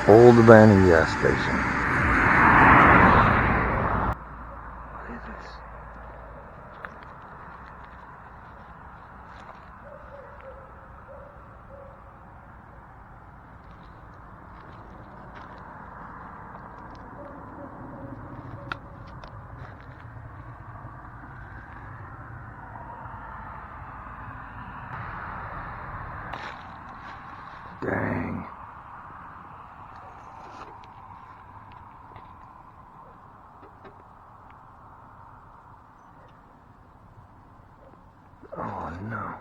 Old abandoned gas station. Look at this. Dang. Oh no.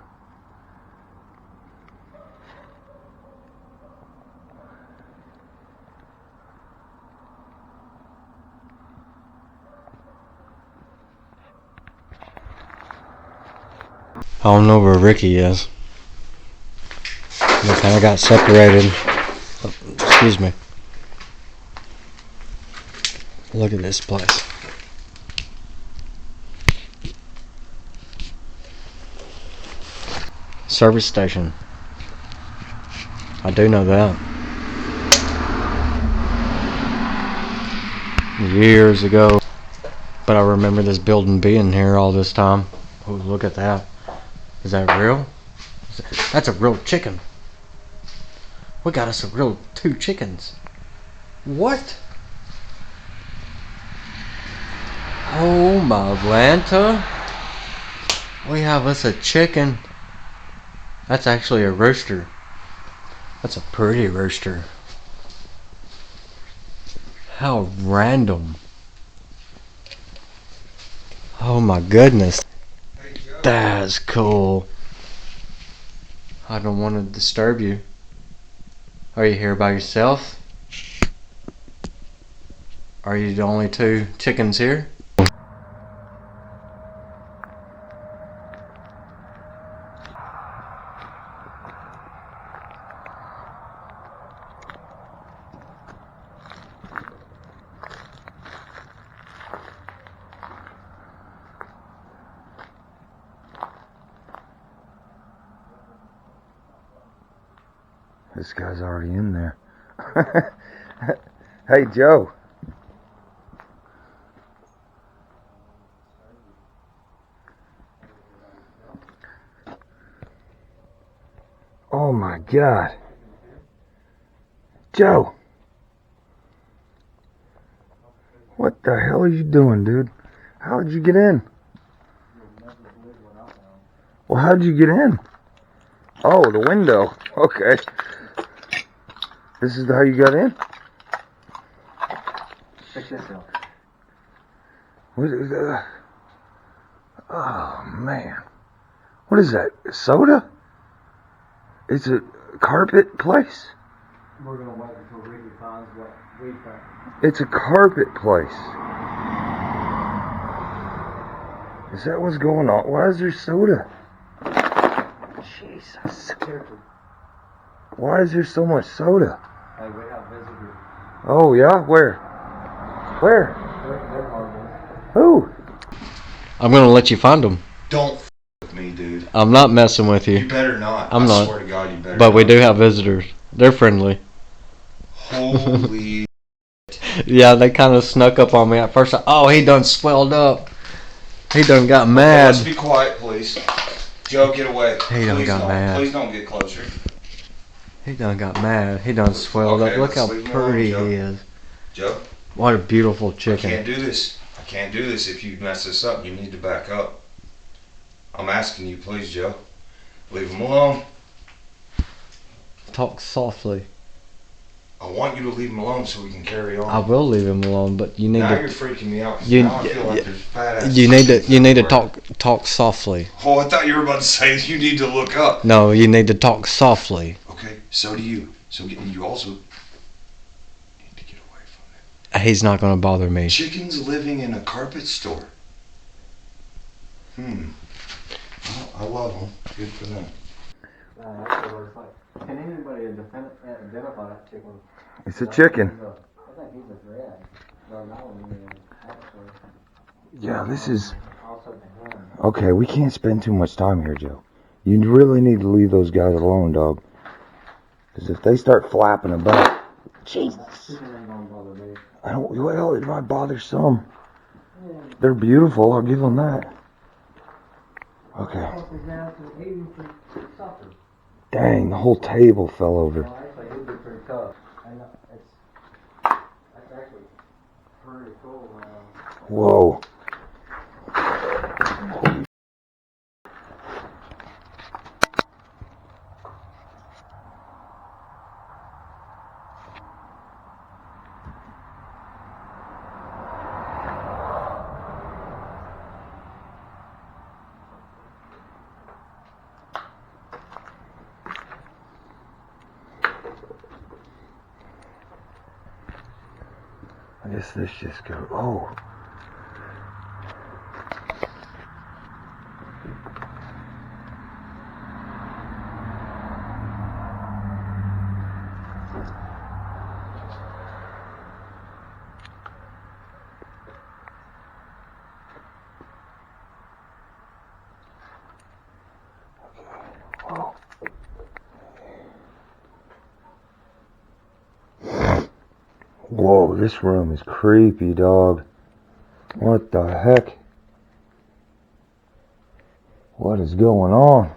I don't know where Ricky is. They kind of got separated. Oh, excuse me. Look at this place. Service station. I do know that. Years ago. But I remember this building being here all this time. Oh, look at that. Is that real? That's a real chicken. We got us a real 2 chickens. What? Oh my Atlanta. We have us a chicken. That's actually a rooster. That's a pretty rooster. How random. Oh my goodness. That's cool. I don't want to disturb you. Are you here by yourself? Are you the only 2 chickens here? This guy's already in there. Hey, Joe. Oh my God. Joe. What the hell are you doing, dude? How'd you get in? Well, how'd you get in? Oh, the window. Okay. This is how you got in? Check this out. What is that? Oh, man. What is that? Soda? It's a carpet place? We're going to wait until Ricky finds what we found. It's a carpet place. Is that what's going on? Why is there soda? Jesus. Why is there so much soda? Hey, we have visitors. Oh, yeah? Where? Where? They're horrible. Who? I'm going to let you find them. Don't f with me, dude. I'm not messing with you. You better not. I'm I not. swear to God, you better But not. we do have visitors. They're friendly. Holy. Yeah, they kind of snuck up on me at first. Oh, he done swelled up. He done got mad. Let's be quiet, please. Joe, get away. He done Please got don't. mad. Please don't get closer. He done got mad. He done swelled Okay, up. Look how let's leave him pretty alone, he is. Joe, What a beautiful I chicken. can't do this. I can't do this. If you mess this up, you need to back up. I'm asking you, please, Joe. Leave him alone. Talk softly. I want you to leave him alone so we can carry on. I will leave him alone, but you need Now to. you're freaking me out. You- Now I feel like there's fat ass You need to. You need to everywhere. talk softly. Oh, I thought you were about to say you need to look up. No, you need to talk softly. Okay, so do you. So you also need to get away from it. He's not gonna bother me. Chickens living in a carpet store. Well, I love them. Good for them. Can anybody identify that chicken? It's a chicken. I think he's a red. Yeah, this is... Okay, we can't spend too much time here, Joe. You really need to leave those guys alone, dog. Because if they start flapping about, Jesus. This ain't gonna bother me. I don't. Well, it might bother some. They're beautiful. I'll give them that. Okay. Dang, the whole table fell over. Well, actually, it'd be pretty tough. That's actually pretty cool. Whoa. I guess this just goes. Oh. Whoa. Whoa, this room is creepy, dog. What the heck? What is going on?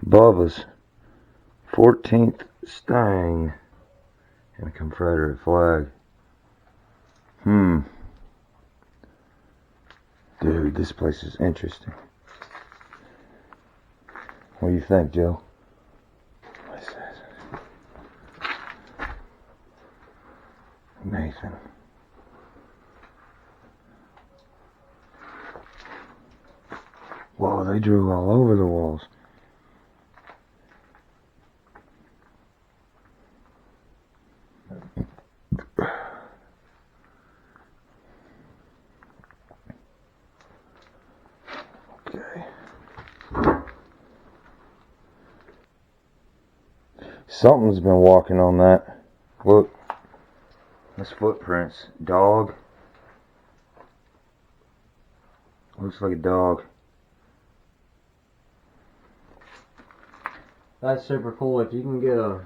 Bubba's 14th Stang and a Confederate flag. Dude, this place is interesting. What do you think, Joe? What's this? Nathan. Whoa, they drew all over the walls. Okay. Something's been walking on that. Look. That's footprints. Dog. Looks like a dog. That's super cool. If you can get a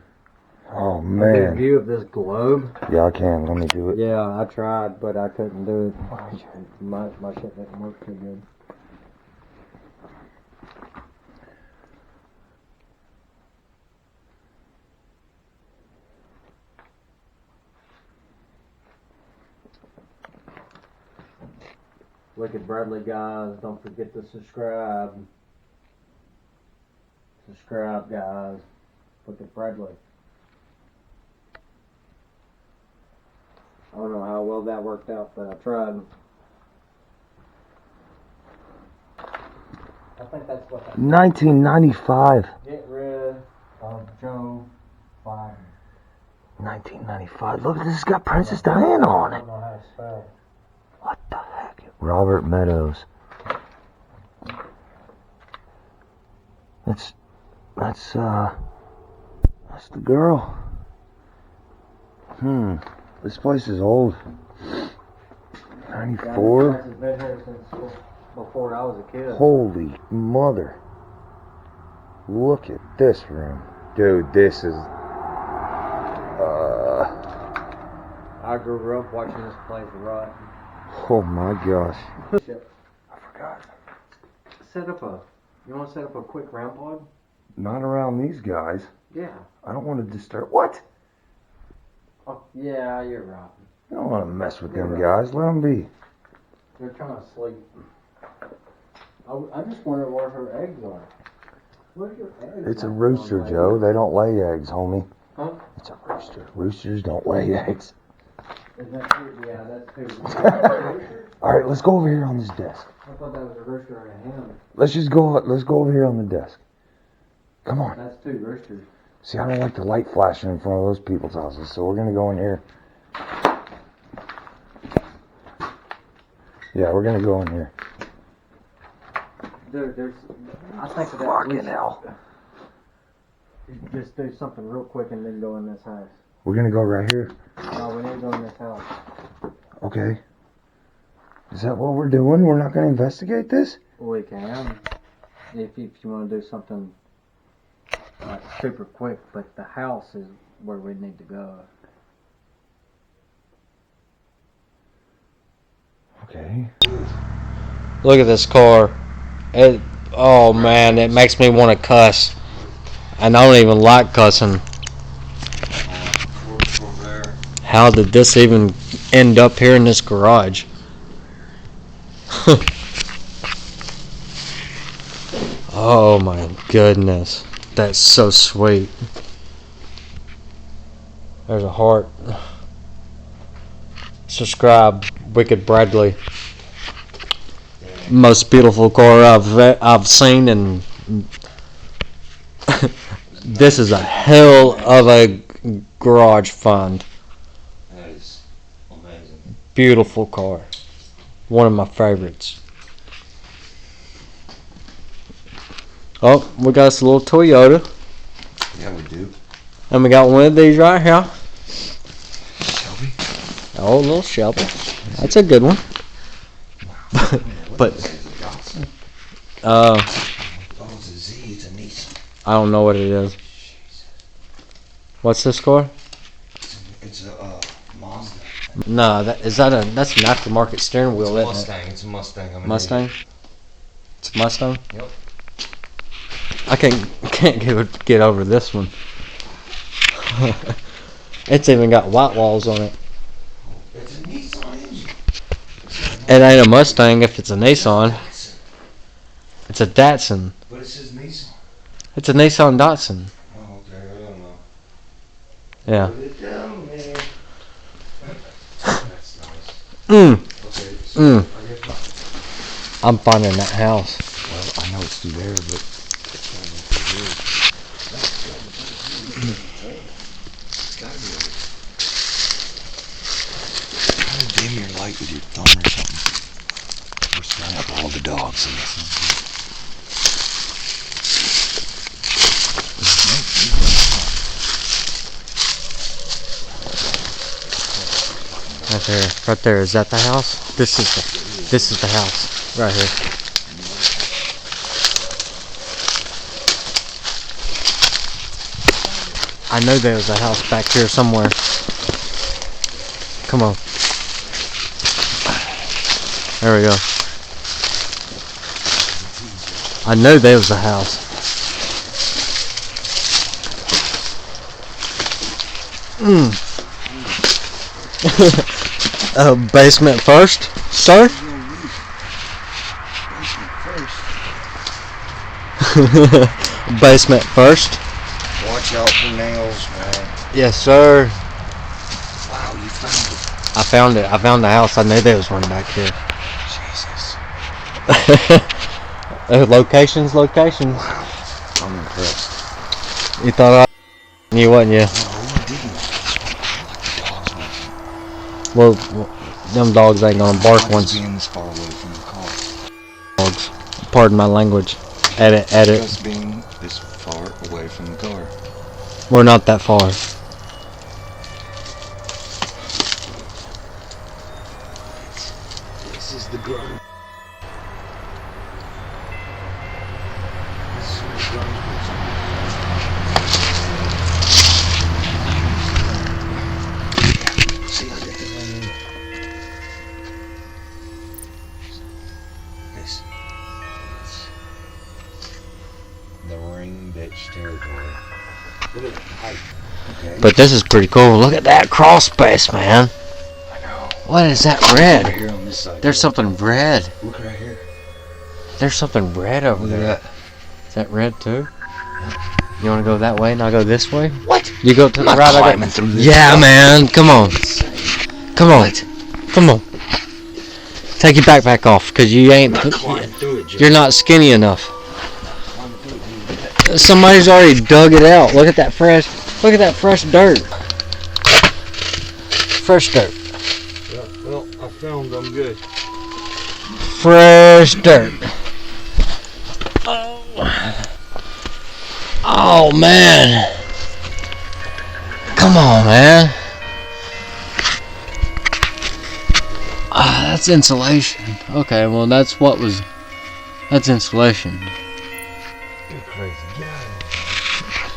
Oh big man. view of this globe. Yeah, I can. Let me do it. Yeah, I tried, but I couldn't do it. My shit didn't work too good. Look at Bradley, guys. Don't forget to subscribe. Subscribe, guys. Look at Bradley. I don't know how well that worked out, but I tried. I think that's what that 1995. Get rid of Joe Biden. 1995. Look, this has got Princess Diana on I it. don't know how to spell. What the heck? Robert Meadows. That's the girl. This place is old. 94. This has been here since before I was a kid. Holy mother. Look at this room. Dude, this is I grew up watching this place rot. oh my gosh. Shit. I forgot. You want to set up a quick round pod? Not around these guys. Yeah. I don't want to disturb. What? Oh, yeah, you're right. I don't want to mess with them You're right. guys. Let them be. They're trying to sleep. I just wonder where her eggs are. Where's your eggs? It's a rooster, Joe. They don't lay eggs, homie. Huh? It's a rooster. Roosters don't lay eggs. Is that true? Yeah, that's true. All right, let's go over here on this desk. I thought that was a rooster and a hen. Let's go over here on the desk. Come on. That's two roosters. See, I don't like the light flashing in front of those people's houses, so we're gonna go in here. Yeah, we're gonna go in here. There's. I think that Fucking hell. Just do something real quick and then go in this house. We're gonna go right here. No, we need to go in this house. Okay. Is that what we're doing? We're not gonna investigate this? We can. If you want to do something like super quick, but the house is where we need to go. Okay. Look at this car. Oh man, it makes me want to cuss. And I don't even like cussing. How did this even end up here in this garage? Oh my goodness. That's so sweet. There's a heart. Subscribe, Wicked Bradley. Most beautiful car I've seen, and this is a hell of a garage find. That is amazing. Beautiful car. One of my favorites. Oh, we got us a little Toyota. Yeah, we do. And we got one of these right here. Shelby? Oh, a little Shelby. That's a good one. But Oh, it's a Z, it's a Nissan. I don't know what it is. What's this car? It's a Mazda. No, that's an aftermarket steering wheel, It's a isn't Mustang. It's a Mustang. it? Mustang? It's a Mustang? Yep. I can't get over this one. It's even got white walls on it. It's a Nissan engine. It ain't a Mustang if it's a Nissan. It's a Datsun. But it says Nissan. It's a Nissan Datsun. Oh, okay. I don't know. Yeah. Put it down there. That's nice. Okay, so Mm. I guess I'm finding that house. well, I know it's through there, but it's gotta be through here. It's gotta be over. Try to dim your light with your thumb or something. We're stirring up all the dogs in this one. Right there. Is that the house? This is the house right here. I know there was a house back here somewhere. Come on. There we go. I know there was a house. Basement first, sir? Basement first. Watch out for nails, man. Yes, sir. Wow, you found it. I found it. I found the house. I knew there was one back here. Jesus. Locations. I'm impressed. You thought I you wasn't you? No, I didn't. Like the dogs, man. Well, them dogs ain't gonna bark Dogs once. being this far away from the car. Dogs. Pardon my language. Edit. Just being this far away from the car. We're not that far. This is the grove. This is the grove. See, I did the right angle. This is the ring bitch territory. Look at the height. Okay. But this is pretty cool. Look at that crawl space, man. I know. What is that Over red? here on this side. There's something red. Look right here. There's something red over Look at there. that. Is that red too? You want to go that way and I'll go this way? What? You go to the I'm right. not climbing through this. Yeah, man. Come on. Come on. What? Come on. Take your backpack off, cause you ain't. I'm not climbing through it, Joe. You're not skinny enough. Climbing through it. Somebody's already dug it out. Look at that fresh. Look at that fresh dirt. Fresh dirt. Yeah, well, I filmed them good. Fresh dirt. Oh man. Come on, man. Ah, that's insulation. Okay, well that's insulation. You're crazy. Get out of here.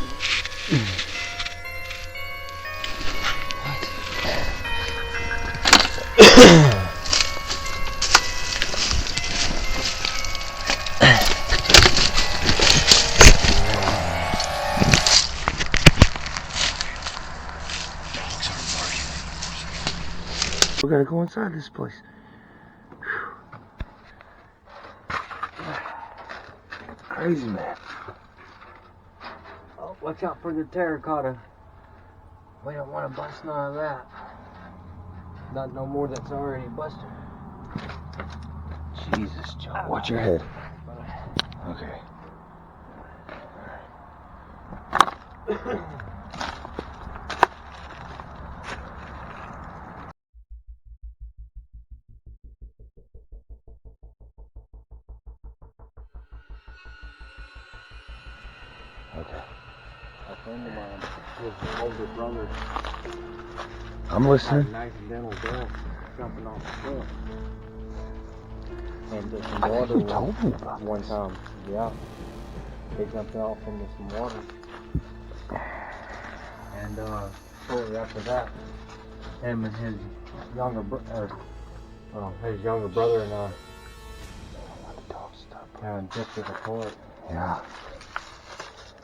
We gotta go inside this place. Crazy, man. Oh, watch out for the terracotta. We don't want to bust none of that. Not no more that's already busted. Jesus, Joe. Watch your head. Okay. Okay. A friend of mine, his older brother, I'm had listening. an accidental death jumping off the cliff. And the I water think you told me about one this. time. Yeah. They jumped off into some water. And shortly after that, him and his younger brother and I kind of drifted apart. Yeah.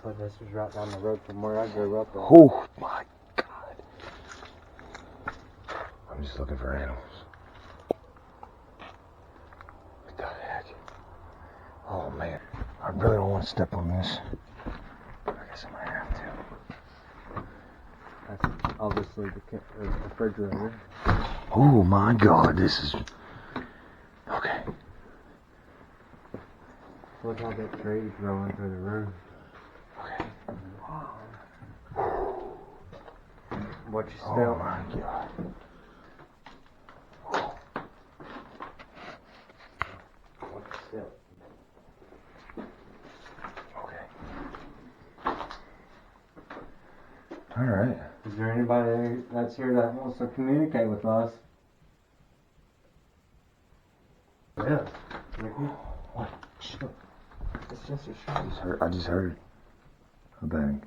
But this was right down the road from where I grew up. Oh my God. I'm just looking for animals. What the heck? Oh man. I really don't want to step on this. I guess I might have to. That's obviously the refrigerator. Oh my God, this is... Okay. Look how that tree's growing through the roof. Okay. What you Oh smell? my God. What you smell? Okay. Alright. Is there anybody that's here that wants to communicate with us? Yeah. Ricky? What? It's just a shower. I just heard a bang.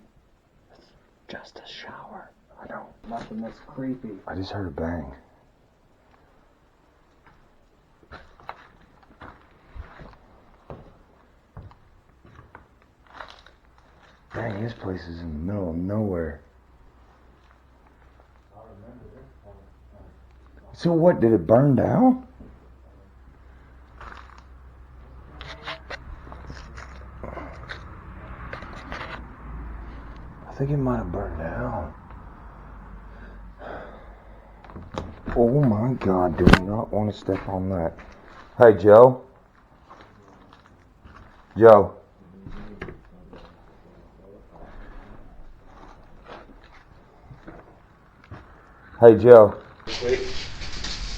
Just a shower. I know. Nothing that's creepy. I just heard a bang. Dang, this place is in the middle of nowhere. So what, did it burn down? I think it might have burned down. Oh my God, do not want to step on that. Hey, Joe. Joe. Hey, Joe.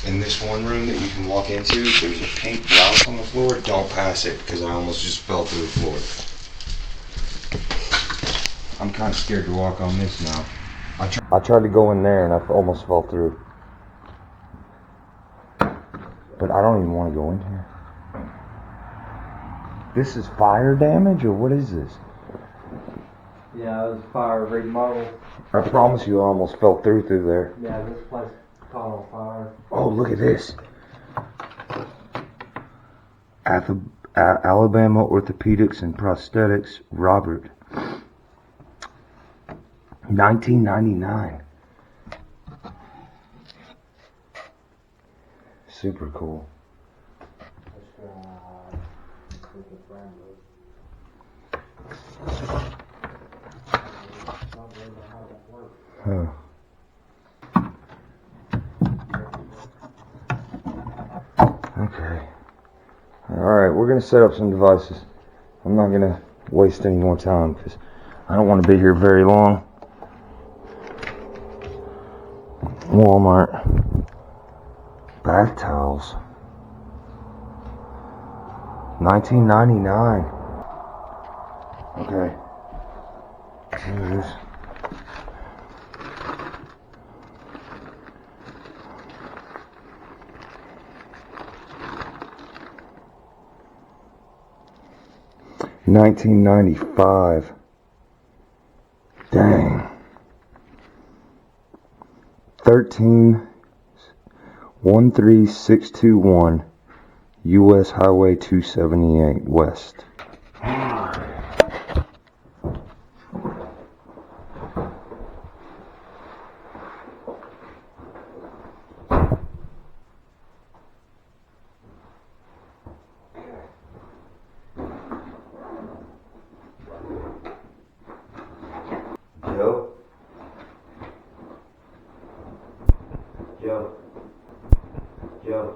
In this one room that you can walk into, there's a pink blouse on the floor. Don't pass it, because I almost just fell through the floor. I'm kind of scared to walk on this now. I tried to go in there and I almost fell through. But I don't even want to go in here. This is fire damage, or what is this? Yeah, it was fire remodel. I promise you I almost fell through there. Yeah, this place caught on fire. Oh, look at this. Alabama Orthopedics and Prosthetics, Robert. 1999. Super cool. Huh. Okay. Alright, we're going to set up some devices. I'm not going to waste any more time because I don't want to be here very long. Walmart. Bath towels. 1999. Okay. Here's 1995. Dang. 13621 US Highway 278 West. Joe? Joe? Joe?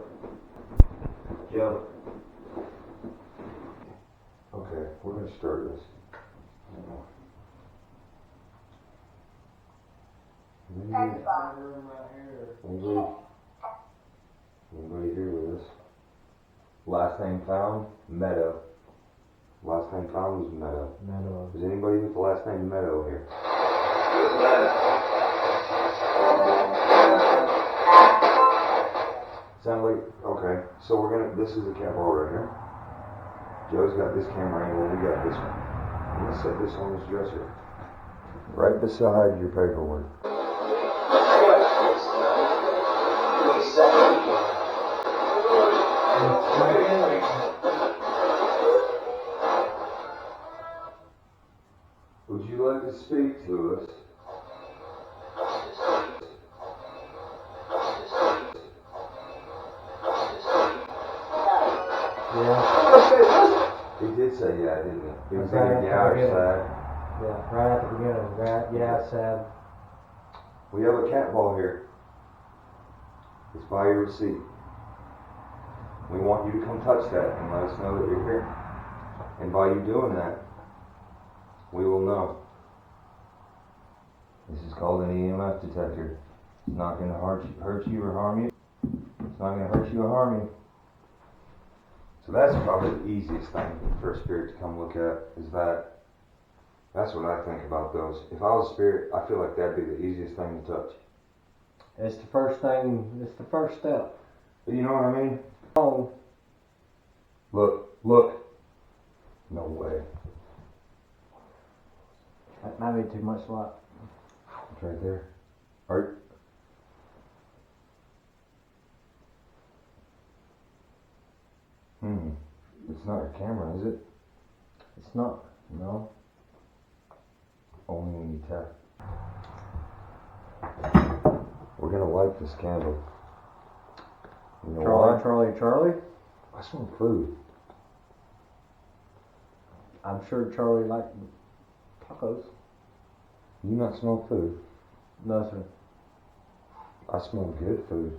Joe? Okay, we're gonna start this. Anybody here with us? Last name found? Meadow. Last name found was Meadow. Meadow. Is anybody with the last name Meadow here? Sound like, okay, so this is the camera right here. Joe's got this camera angle, we got this one. I'm gonna set this on this dresser. Right beside your paperwork. Would you like to speak to us? Yeah. He did say yeah, didn't he? He was Right either at the yeah or beginning. sad. Yeah, right at the beginning. Right, yeah, sad. We have a cat ball here. It's by your receipt. We want you to come touch that and let us know that you're here. And by you doing that, we will know. This is called an EMF detector. It's not going to hurt you or harm you. It's not going to hurt you or harm you. So that's probably the easiest thing for a spirit to come look at, is that. That's what I think about those. If I was a spirit, I feel like that'd be the easiest thing to touch. It's the first thing, it's the first step. You know what I mean? Oh, Look. No way. that might be too much light. It's right there. Art. It's not a camera, is it? It's not, no. Only when you tap. We're gonna light this candle. You know why? Charlie? I smell food. I'm sure Charlie liked tacos. You not smell food? No, sir. I smell good food.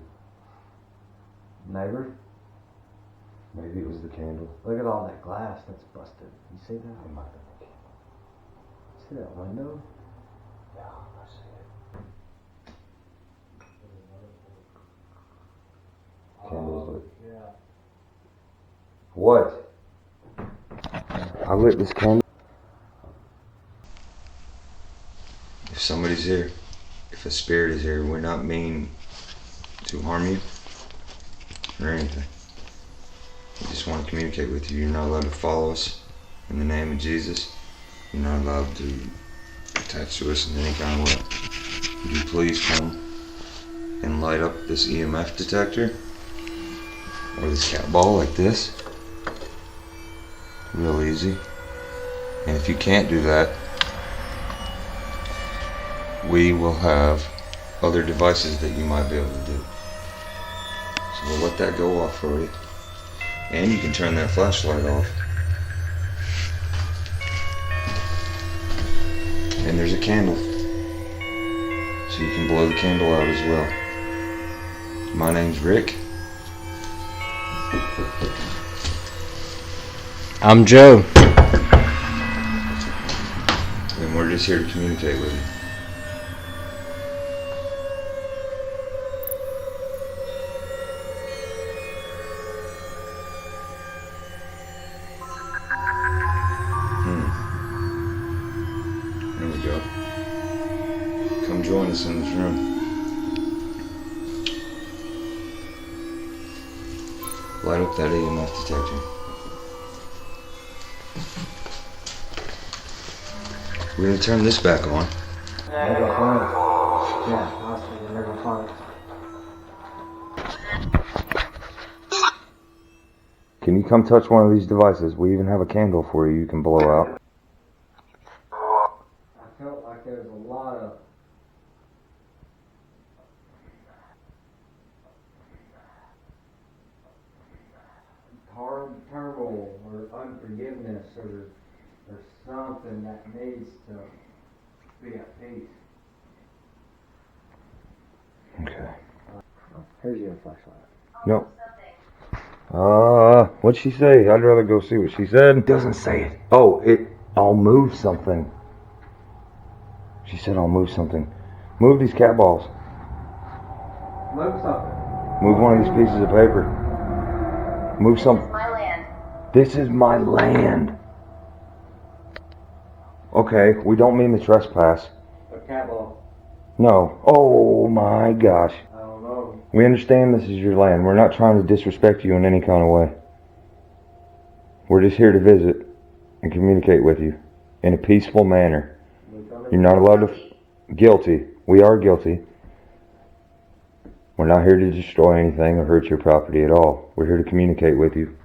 Neighbors? Maybe it was the candle. Look at all that glass that's busted. You see that? It might have been the candle. See that window? Yeah, I see it. Candles lit. Yeah. What? I lit this candle. If somebody's here, if a spirit is here, we're not mean to harm you or anything. We just want to communicate with you. You're not allowed to follow us in the name of Jesus. You're not allowed to attach to us in any kind of way. Would you please come and light up this EMF detector or this cat ball like this? Real easy. And if you can't do that, we will have other devices that you might be able to do. So we'll let that go off for you. And you can turn that flashlight off. And there's a candle. So you can blow the candle out as well. My name's Rick. I'm Joe. And we're just here to communicate with you. There we go. Come join us in this room. Light up that EMF detector. We're going to turn this back on. Megaphonics. Yeah, I was thinking megaphonics. Can you come touch one of these devices? We even have a candle for you can blow out. I felt like there was a lot of hard turmoil or unforgiveness or something that needs to be at peace. Okay. Here's your flashlight. No. What'd she say? I'd rather go see what she said. It doesn't say it. Oh, I'll move something. She said I'll move something. Move these cat balls. Move something. Move one of these pieces of paper. Move some. This is my land. This is my land. Okay, we don't mean to trespass. A cat ball. No. Oh my gosh. I don't know. We understand this is your land. We're not trying to disrespect you in any kind of way. We're just here to visit and communicate with you in a peaceful manner. You're not allowed to... Guilty. We are guilty. We're not here to destroy anything or hurt your property at all. We're here to communicate with you.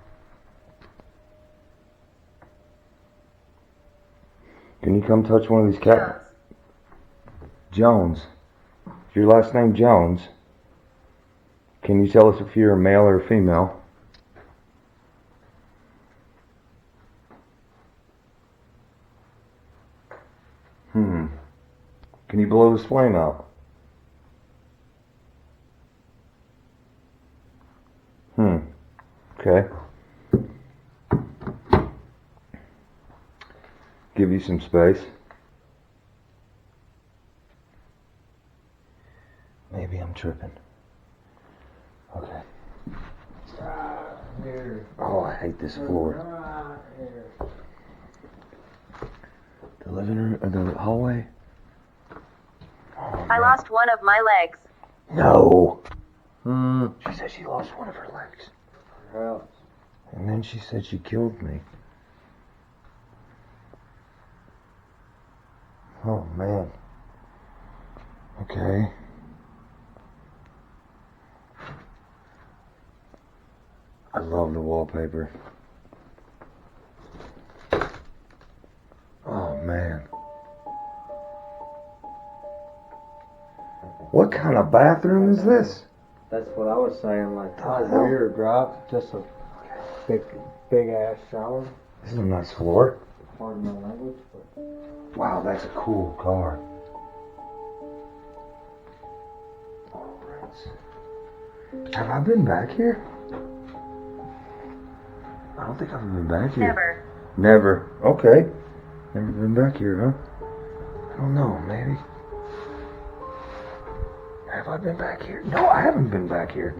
Can you come touch one of these cats? Jones. Is your last name Jones? Can you tell us if you're a male or a female? Can you blow this flame out? Okay. Give you some space. Maybe I'm tripping. Okay. Here. Oh, I hate this floor. Right here. The living room, the hallway. I lost one of my legs. No. She said she lost one of her legs. Well, And then she said she killed me. Oh, man. Okay. I love the wallpaper. Oh, man. What kind of bathroom is this? that's what I was saying. Like, The how hell? weird, right? Just a big ass shower. This is a nice floor. Pardon my language, but Wow, that's a cool car. Alright. Have I been back here? I don't think I've been back here. Never. Never. Okay. Never been back here, huh? I don't know, maybe. Have I been back here? No, I haven't been back here.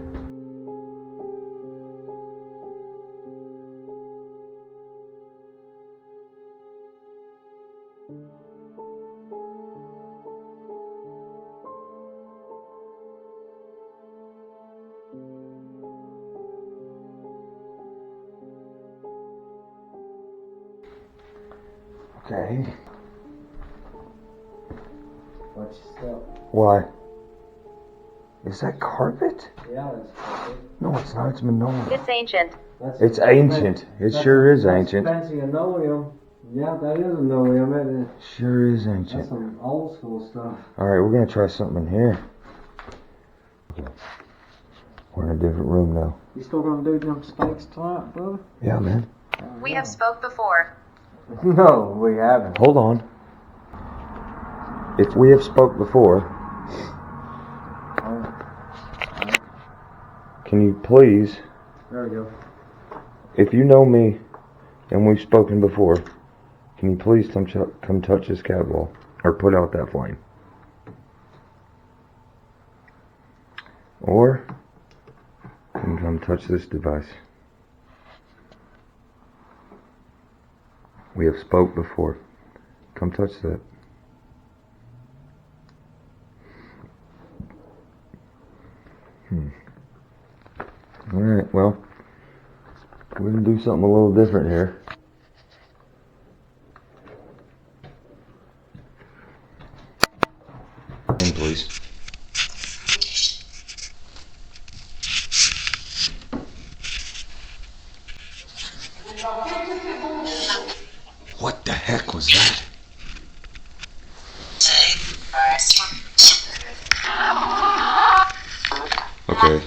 Okay. watch yourself. Why? Is that carpet? Yeah, it's No, it's not. It's linoleum. It's ancient. It's ancient. It sure is ancient. Fancy linoleum. Yeah, that is linoleum, isn't it? Sure is That's ancient. some old school stuff. Alright, we're gonna try something in here. We're in a different room now. You still gonna do them steaks tonight, brother? Yeah, man. We have spoke before. No, we haven't. Hold on. If we have spoke before, can you please, There we go. if you know me and we've spoken before, can you please come touch this cat wall or put out that flame? Or you can come touch this device. We have spoke before. Come touch that. Alright, well, we're going to do something a little different here. please. What the heck was that? Okay.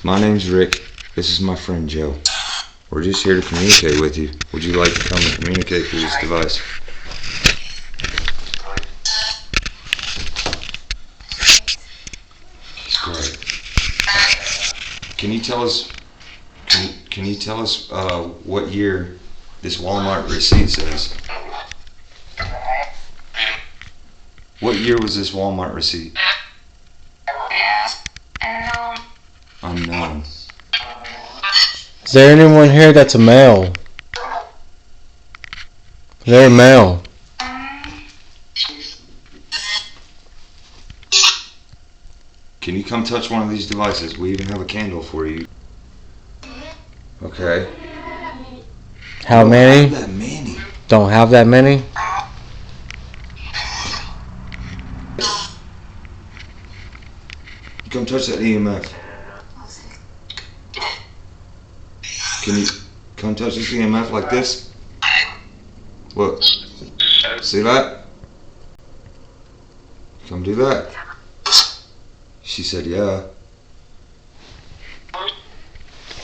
My name's Rick. This is my friend Joe. We're just here to communicate with you. Would you like to come and communicate through this device? Great. Can you tell us? Can you tell us what year this Walmart receipt says? What year was this Walmart receipt? Unknown. Is there anyone here that's a male? They're a male. Can you come touch one of these devices? We even have a candle for you. Okay. How many? Not that many. Don't have that many? Come touch that EMF. Can you come touch this EMF like this? Look. See that? Come do that. She said, yeah.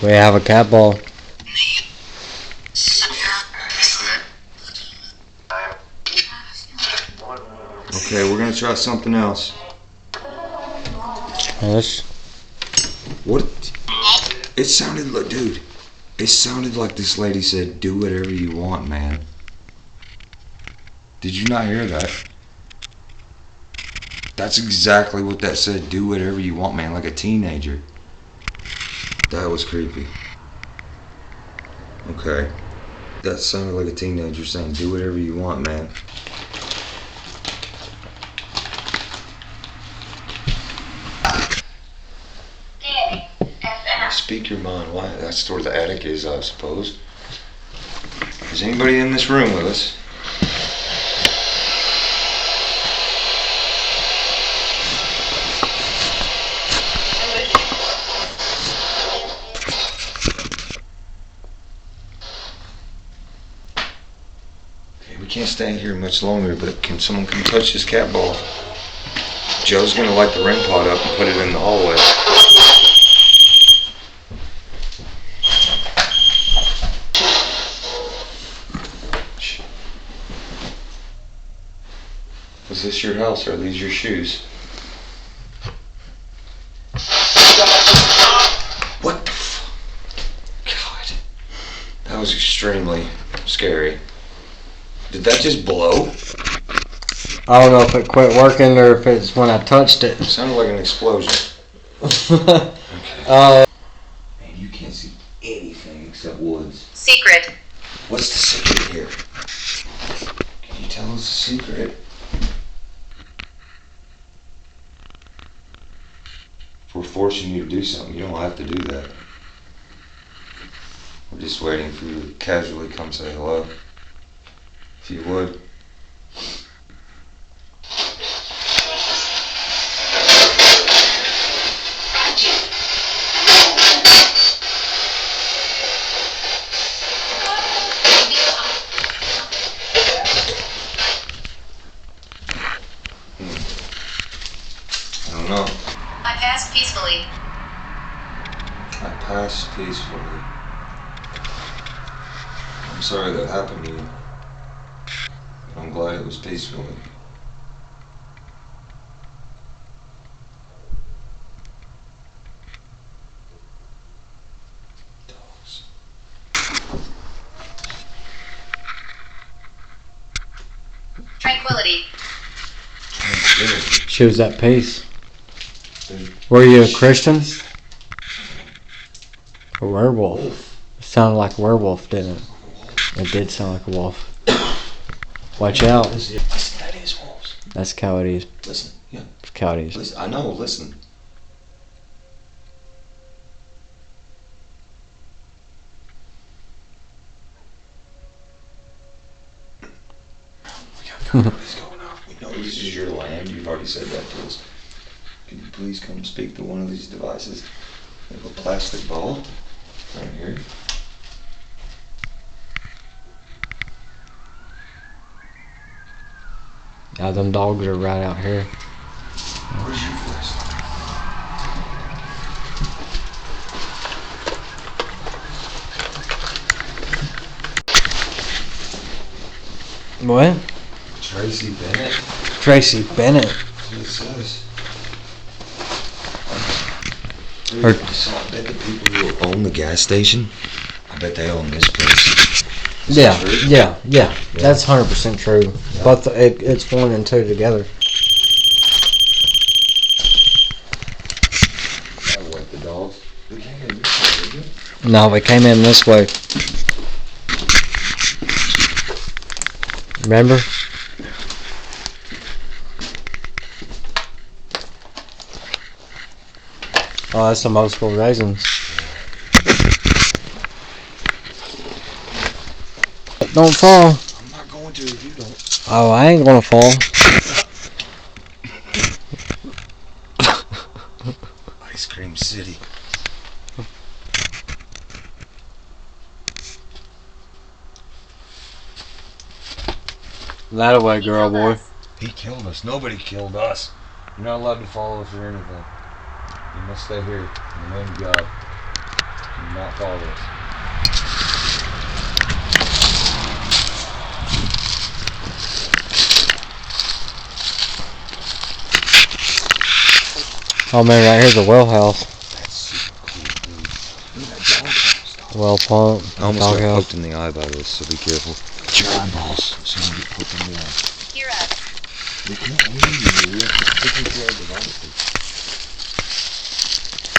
We have a cat ball. Okay, we're gonna try something else. Yes. What? It sounded like, dude, it sounded like this lady said, do whatever you want, man. Did you not hear that? That's exactly what that said, do whatever you want, man, like a teenager. That was creepy. Okay. That sounded like a teenager saying, do whatever you want, man. Speak your mind. Why? That's where the attic is, I suppose. Is anybody in this room with us? Okay, we can't stay here much longer, but can someone come touch this cat ball? Joe's gonna light the REM pod up and put it in the hallway. Is this your house or are these your shoes? What the God. That was extremely scary. Did that just blow? I don't know if it quit working or if it's when I touched it. It sounded like an explosion. Okay. Man, you can't see anything except woods. Secret. What's the secret here? Can you tell us the secret? If we're forcing you to do something, you don't have to do that. We're just waiting for you to casually come say hello. If you would. I don't know. I passed peacefully. I passed peacefully. I'm sorry that happened to you. But I'm glad it was peacefully. Dogs. Tranquility. She was at peace. Dude. Were you a Christian? A werewolf. It sounded like a werewolf, didn't it? It did sound like a wolf. Watch out. Listen, that is wolves. That's coyotes. Listen, yeah. It's coyotes. Listen, I know, listen. We got coyotes going off. We No, this is your land. You've already said that to us. Can you please come speak to one of these devices? We have a plastic ball right here. Yeah, them dogs are right out here. Where's your flashlight? What? Tracy Bennett. Tracy Bennett. That's what it says. Or- So I bet the people who own the gas station, I bet they own this place. Is Yeah, that true? yeah. That's 100% true. But it's 1 and 2 together. I wet the dogs. We came in this way, didn't we? No, we came in this way. Remember? Oh, that's the multiple raisins. Don't fall. I'm not going to if you don't. Oh, I ain't gonna fall. Ice Cream City. That away, girl, boy. He killed us. Nobody killed us. You're not allowed to follow us or anything. You must stay here in the name of God. Do not follow us. Oh man, right here's a well house. That's super cool, dude. Look at that doghouse, dog. Well pump. I almost dog got house. poked in the eye by this, so be careful. Get your eyeballs so you don't get poked in the eye. Hear us. We can't hear you. Listen to our devices.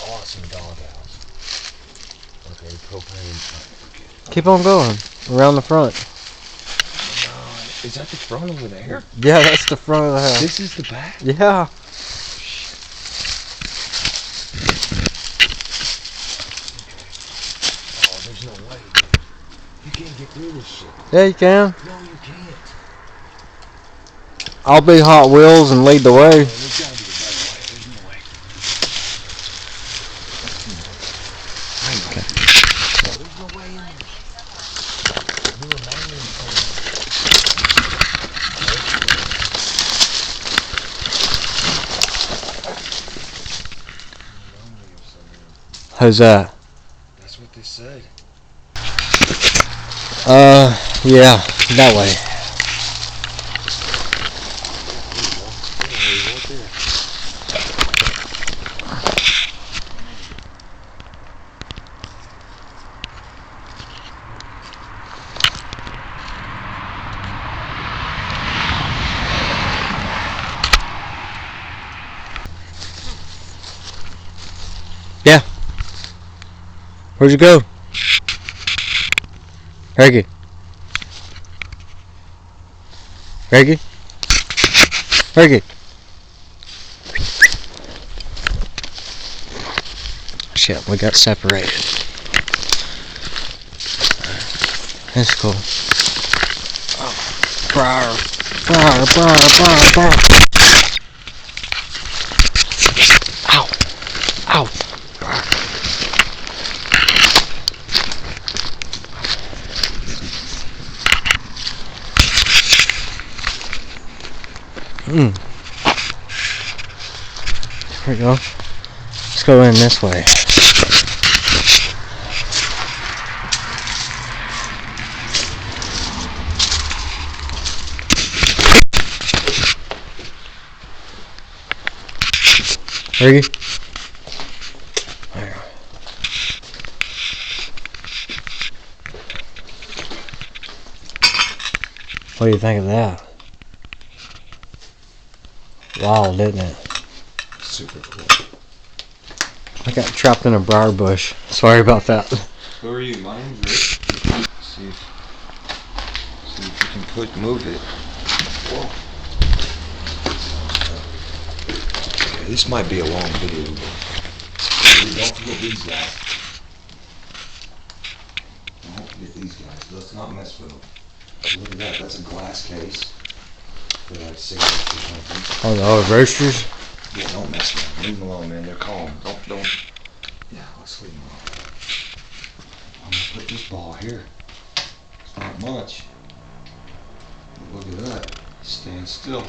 Awesome doghouse. Okay, propane. Keep on going. Around the front. Is that the front over there? Yeah, that's the front of the house. This is the back? Yeah. Oh, there's no way. You can't get through this shit. Yeah, you can. No, you can't. I'll be Hot Wheels and lead the way. There's gotta be a better way. There's no way. There's no way in there. You were mangling Who's that? That's what they said. Yeah, that way. Yeah. Where'd you go? Reggie. Reggie. Reggie. Shit, we got separated. That's cool. Oh, briar. Ow. Ow. There we go. Let's go in this way. Ready? There. What do you think of that? Wild, didn't it? Super cool. I got trapped in a briar bush. Sorry about that. Who are you? My name's Rick. See if you can move it. Whoa. Okay, this might be a long video. Don't forget these guys. Don't forget these guys. Let's not mess with them. Look at that. That's a glass case. They're like cigarettes or something. Oh, the old roasters. Yeah, don't mess with them. Leave them alone, man. They're calm. Don't. Yeah, let's leave them alone. I'm gonna put this ball here. It's not much. Look at that. Stand still. At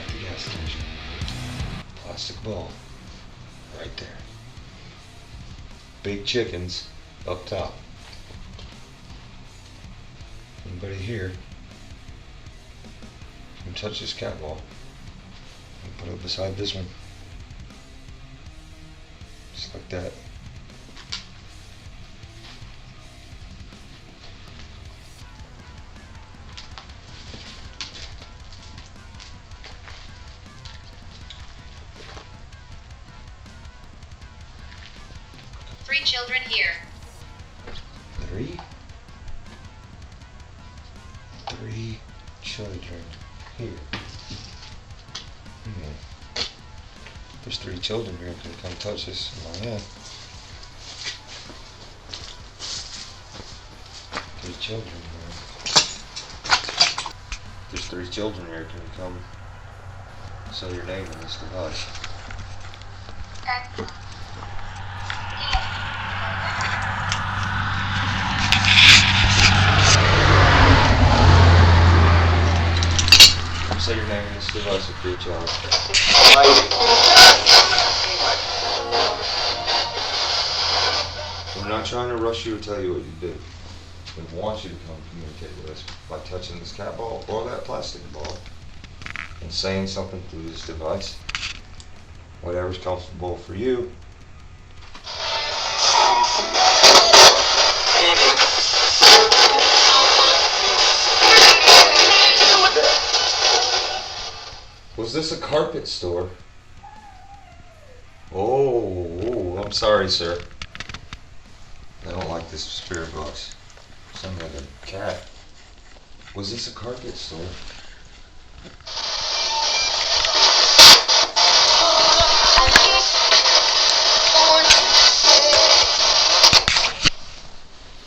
the gas station. Plastic ball. Right there. Big chickens up top. Anybody here can touch this cat ball and put it beside this one. Just like that. Three children here. 3 children here. There's 3 children here can come touch this in my hand. 3 children here. There's 3 children here can come say your name in this device. Say your name in this device for your child. We're not trying to rush you or tell you what you do. We want you to come communicate with us by touching this cat ball or that plastic ball and saying something through this device. Whatever's comfortable for you. Was this a carpet store? Oh, I'm sorry, sir. I don't like this spirit box. Sounds like a cat. Was this a carpet store?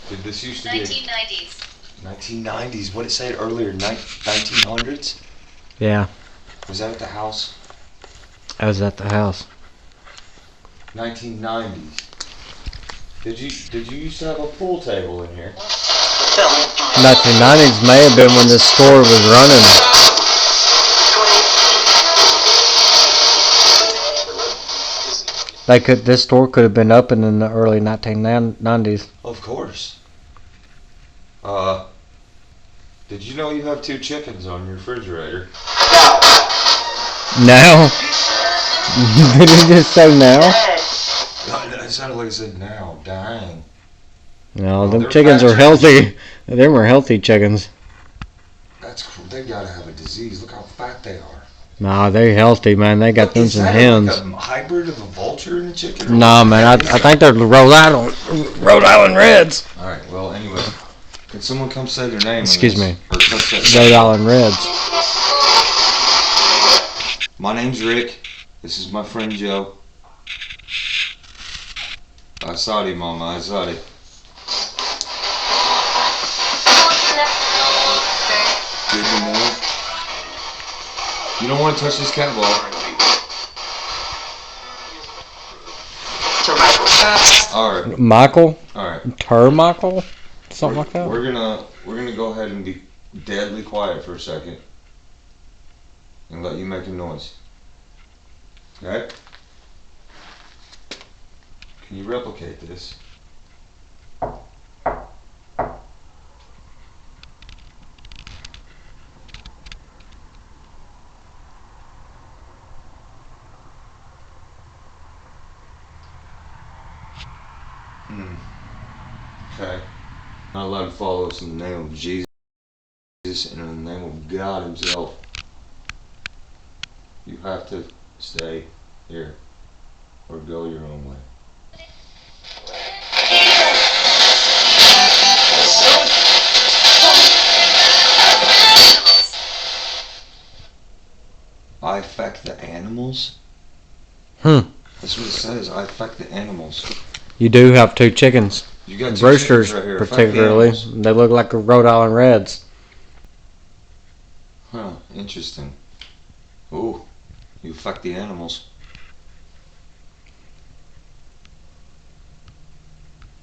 Did this used to be 1990s. 1990s? What did it say earlier? 1900s? Yeah, Was that at the house? I was at the house. 1990s. Did you used to have a pool table in here? 1990s may have been when this store was running. This store could have been open in the early 1990s. Of course. Did you know you have 2 chickens on your refrigerator? Now? Did it just say now? It sounded like it said now. Dang. No, Oh, them they're chickens are fat healthy. Them are healthy chickens. That's cool. They gotta have a disease. Look how fat they are. Nah, they healthy, man. They got Look, them is some that hens. like a hybrid of a vulture and a chicken? Nah, man, I think they're Rhode Island Reds. Alright, well, anyway. Could someone come say their name? Excuse on this? me. Or touch that Rhode Island Reds. My name's Rick. This is my friend Joe. I saw you, Mama. I saw you. Good morning. You don't want to touch this cat ball. Alright. Michael? Alright. Michael? Something like that? We're gonna go ahead and be deadly quiet for a second. And let you make a noise. Okay? Can you replicate this? Okay. Not allowed to follow us in the name of Jesus and in the name of God Himself. You have to stay here or go your own way. I affect the animals? Hmm. That's what it says. I affect the animals. You do have 2 chickens. You got 2 Roosters, chickens right here. Affect the particularly. animals. They look like Rhode Island Reds. Huh, interesting. Ooh, you affect the animals.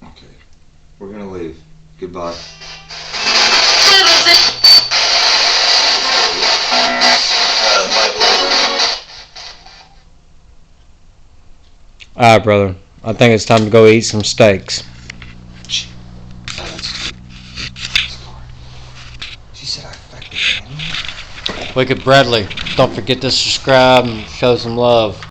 Okay, we're gonna leave. Goodbye. Alright, brother. I think it's time to go eat some steaks. She said I affect the animals? Wicked Bradley, don't forget to subscribe and show some love.